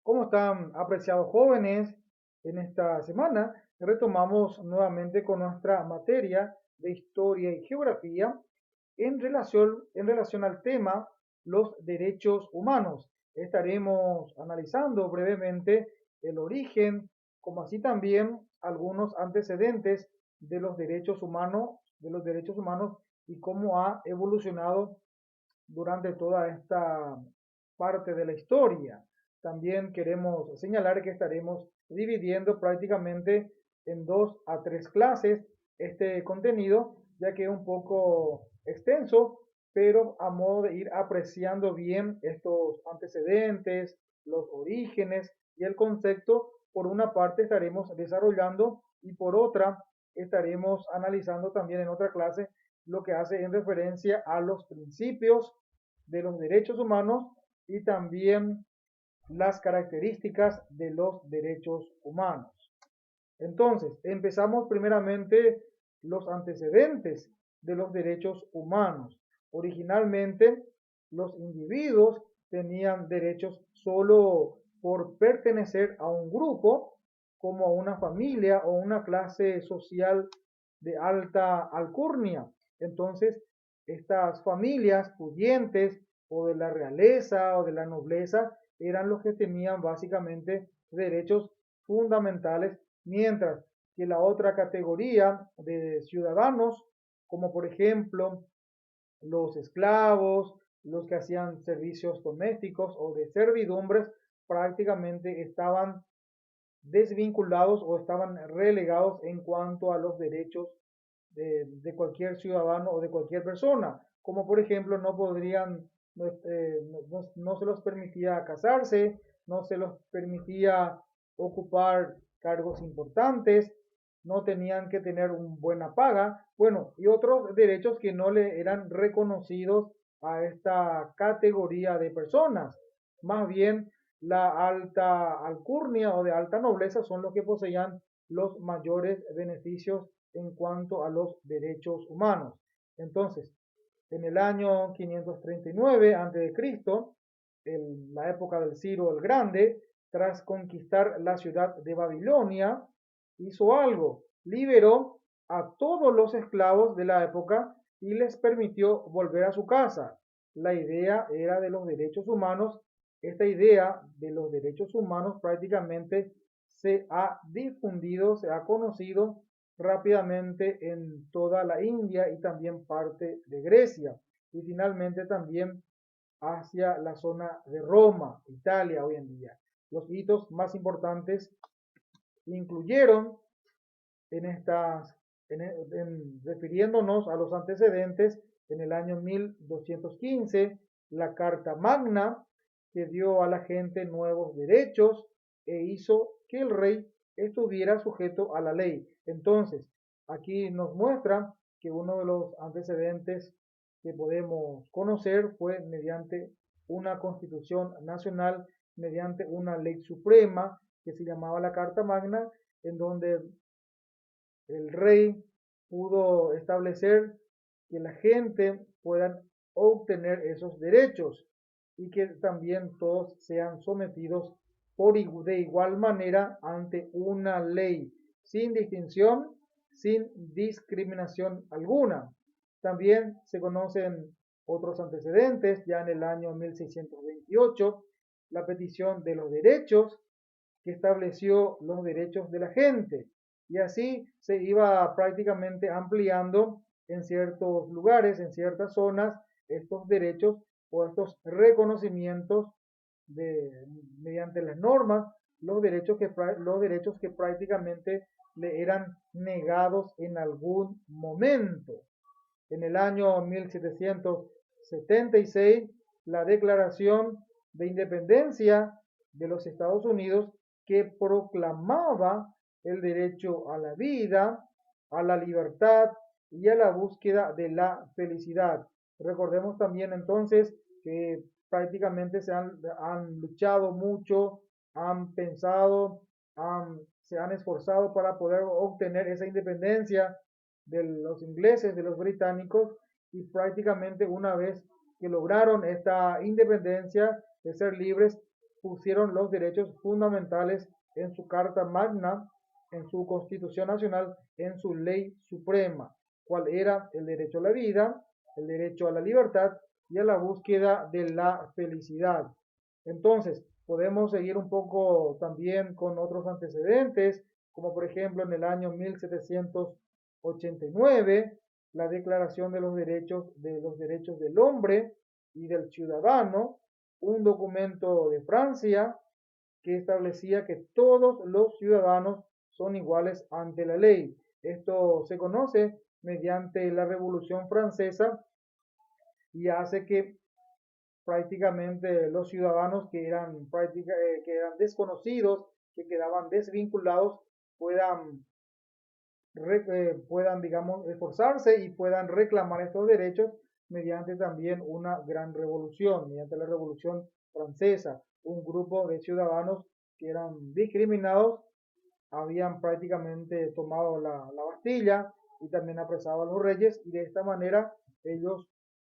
¿Cómo están, apreciados jóvenes? En esta semana retomamos nuevamente con nuestra materia de historia y geografía en relación al tema los derechos humanos. Estaremos analizando brevemente el origen, como así también algunos antecedentes de los derechos humanos y cómo ha evolucionado durante toda esta parte de la historia. También queremos señalar que estaremos dividiendo prácticamente en 2 a 3 clases este contenido, ya que es un poco extenso, pero a modo de ir apreciando bien estos antecedentes, los orígenes y el concepto, por una parte estaremos desarrollando y por otra estaremos analizando también en otra clase lo que hace en referencia a los principios de los derechos humanos y también las características de los derechos humanos. Entonces, empezamos primeramente los antecedentes de los derechos humanos. Originalmente, los individuos tenían derechos solo por pertenecer a un grupo, como a una familia o una clase social de alta alcurnia. Entonces, estas familias pudientes o de la realeza o de la nobleza eran los que tenían básicamente derechos fundamentales, mientras que la otra categoría de ciudadanos, como por ejemplo los esclavos, los que hacían servicios domésticos o de servidumbres, prácticamente estaban desvinculados o estaban relegados en cuanto a los derechos de cualquier ciudadano o de cualquier persona, como por ejemplo no podrían, no se los permitía casarse, no se los permitía ocupar cargos importantes, no tenían que tener una buena paga, bueno, y otros derechos que no le eran reconocidos a esta categoría de personas. Más bien, la alta alcurnia o de alta nobleza son los que poseían los mayores beneficios en cuanto a los derechos humanos. Entonces, en el año 539 a.C., en la época del Ciro el Grande, tras conquistar la ciudad de Babilonia, hizo algo, liberó a todos los esclavos de la época y les permitió volver a su casa. La idea era de los derechos humanos. Esta idea de los derechos humanos prácticamente se ha difundido, se ha conocido rápidamente en toda la India y también parte de Grecia y finalmente también hacia la zona de Roma, Italia hoy en día. Los hitos más importantes incluyeron en estas, refiriéndonos a los antecedentes, en el año 1215, la Carta Magna, que dio a la gente nuevos derechos e hizo que el rey estuviera sujeto a la ley. Entonces, aquí nos muestra que uno de los antecedentes que podemos conocer fue mediante una constitución nacional, mediante una ley suprema que se llamaba la Carta Magna, en donde el rey pudo establecer que la gente pueda obtener esos derechos y que también todos sean sometidos de igual manera ante una ley, sin distinción, sin discriminación alguna. También se conocen otros antecedentes, ya en el año 1628, la petición de los derechos, que estableció los derechos de la gente. Y así se iba prácticamente ampliando en ciertos lugares, en ciertas zonas, estos derechos o estos reconocimientos mediante las normas, los derechos que prácticamente le eran negados en algún momento. En el año 1776, la Declaración de Independencia de los Estados Unidos, que proclamaba el derecho a la vida, a la libertad y a la búsqueda de la felicidad. Recordemos también entonces que prácticamente han luchado mucho, han pensado, se han esforzado para poder obtener esa independencia de los ingleses, de los británicos, y prácticamente una vez que lograron esta independencia de ser libres, pusieron los derechos fundamentales en su Carta Magna, en su Constitución Nacional, en su ley suprema, cuál era el derecho a la vida, el derecho a la libertad y a la búsqueda de la felicidad. Entonces, podemos seguir un poco también con otros antecedentes, como por ejemplo en el año 1789, la Declaración de los Derechos del Hombre y del Ciudadano, un documento de Francia que establecía que todos los ciudadanos son iguales ante la ley. Esto se conoce mediante la Revolución Francesa y hace que prácticamente los ciudadanos que eran desconocidos, que quedaban desvinculados, puedan, puedan, digamos, esforzarse y puedan reclamar estos derechos mediante también una gran revolución, mediante la Revolución Francesa. Un grupo de ciudadanos que eran discriminados habían prácticamente tomado la Bastilla y también apresado a los reyes y de esta manera ellos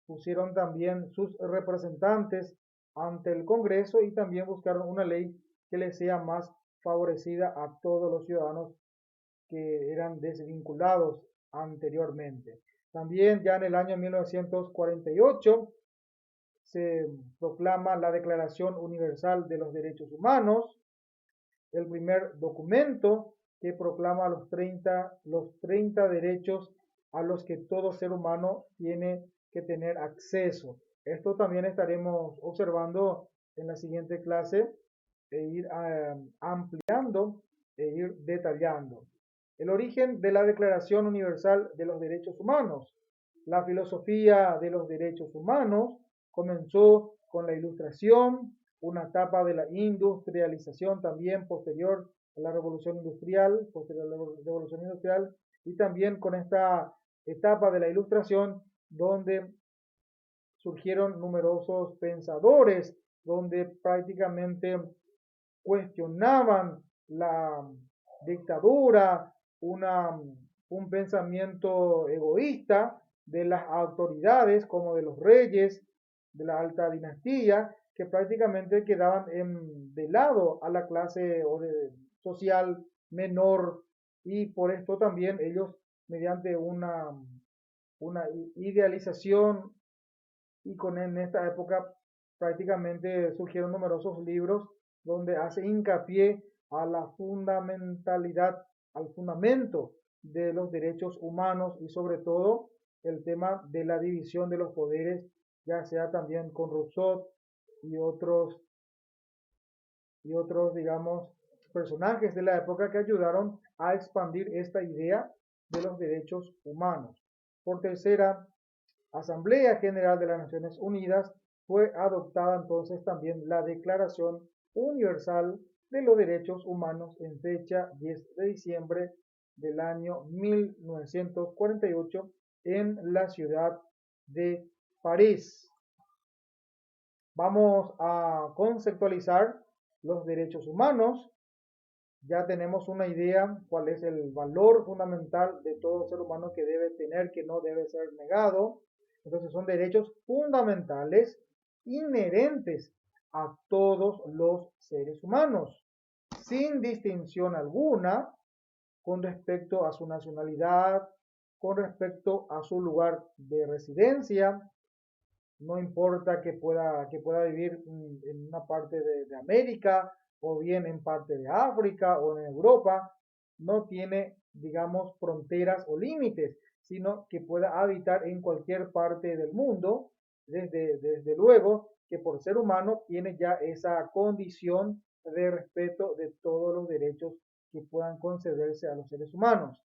pusieron también sus representantes ante el Congreso y también buscaron una ley que les sea más favorecida a todos los ciudadanos que eran desvinculados anteriormente. También ya en el año 1948 se proclama la Declaración Universal de los Derechos Humanos, el primer documento que proclama los 30 derechos a los que todo ser humano tiene que tener acceso. Esto también estaremos observando en la siguiente clase e ir ampliando e ir detallando. El origen de la Declaración Universal de los Derechos Humanos. La filosofía de los derechos humanos comenzó con la Ilustración, una etapa de la industrialización también posterior a la Revolución Industrial, y también con esta etapa de la Ilustración donde surgieron numerosos pensadores, donde prácticamente cuestionaban la dictadura, un pensamiento egoísta de las autoridades como de los reyes, de la alta dinastía, que prácticamente quedaban de lado a la clase social menor y por esto también ellos mediante una idealización y en esta época prácticamente surgieron numerosos libros donde hace hincapié a la fundamentalidad, al fundamento de los derechos humanos y sobre todo el tema de la división de los poderes, ya sea también con Rousseau y digamos, personajes de la época que ayudaron a expandir esta idea de los derechos humanos. Por tercera Asamblea General de las Naciones Unidas fue adoptada entonces también la Declaración Universal de los Derechos Humanos en fecha 10 de diciembre del año 1948 en la ciudad de París. Vamos a conceptualizar los derechos humanos. Ya tenemos una idea cuál es el valor fundamental de todo ser humano que debe tener, que no debe ser negado. Entonces son derechos fundamentales inherentes a todos los seres humanos, sin distinción alguna con respecto a su nacionalidad, con respecto a su lugar de residencia. No importa que pueda vivir en una parte de América o bien en parte de África o en Europa, no tiene, digamos, fronteras o límites, sino que pueda habitar en cualquier parte del mundo, desde luego que por ser humano tiene ya esa condición de respeto de todos los derechos que puedan concederse a los seres humanos.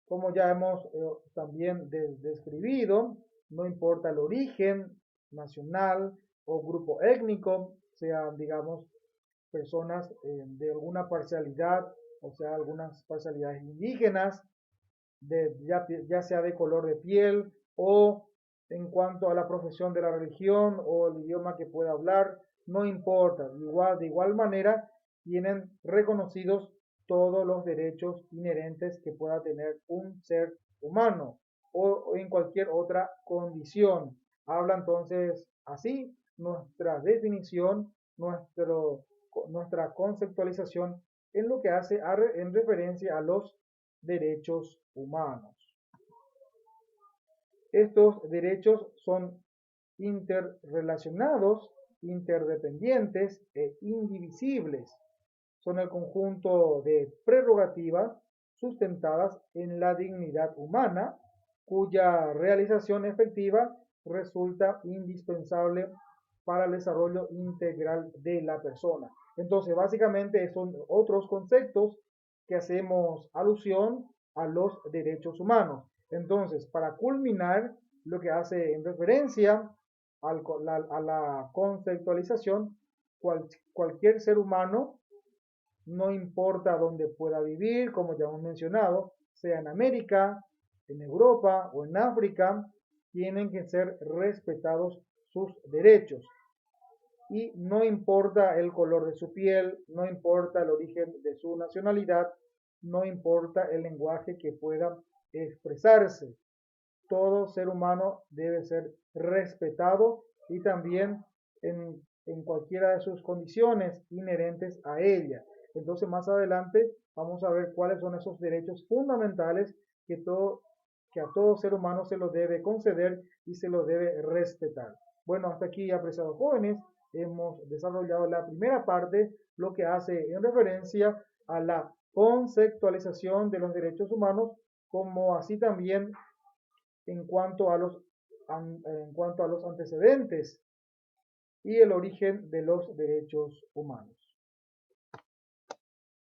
Como ya hemos también describido, no importa el origen nacional o grupo étnico, sean, digamos, personas de alguna parcialidad, o sea, algunas parcialidades indígenas, ya sea de color de piel o en cuanto a la profesión de la religión o el idioma que pueda hablar, no importa. De igual manera, tienen reconocidos todos los derechos inherentes que pueda tener un ser humano o en cualquier otra condición. Habla entonces así nuestra definición nuestra conceptualización en lo que hace en referencia a los derechos humanos. Estos derechos son interrelacionados, interdependientes e indivisibles. Son el conjunto de prerrogativas sustentadas en la dignidad humana, cuya realización efectiva resulta indispensable para el desarrollo integral de la persona. Entonces, básicamente son otros conceptos que hacemos alusión a los derechos humanos. Entonces, para culminar, lo que hace en referencia a la conceptualización, cualquier ser humano, no importa dónde pueda vivir, como ya hemos mencionado, sea en América, en Europa o en África, tienen que ser respetados sus derechos. Y no importa el color de su piel, no importa el origen de su nacionalidad, no importa el lenguaje que pueda expresarse. Todo ser humano debe ser respetado y también en cualquiera de sus condiciones inherentes a ella. Entonces más adelante vamos a ver cuáles son esos derechos fundamentales que a todo ser humano se los debe conceder y se los debe respetar. Bueno, hasta aquí, apreciados jóvenes, hemos desarrollado la primera parte, lo que hace en referencia a la conceptualización de los derechos humanos, como así también en cuanto a los antecedentes y el origen de los derechos humanos.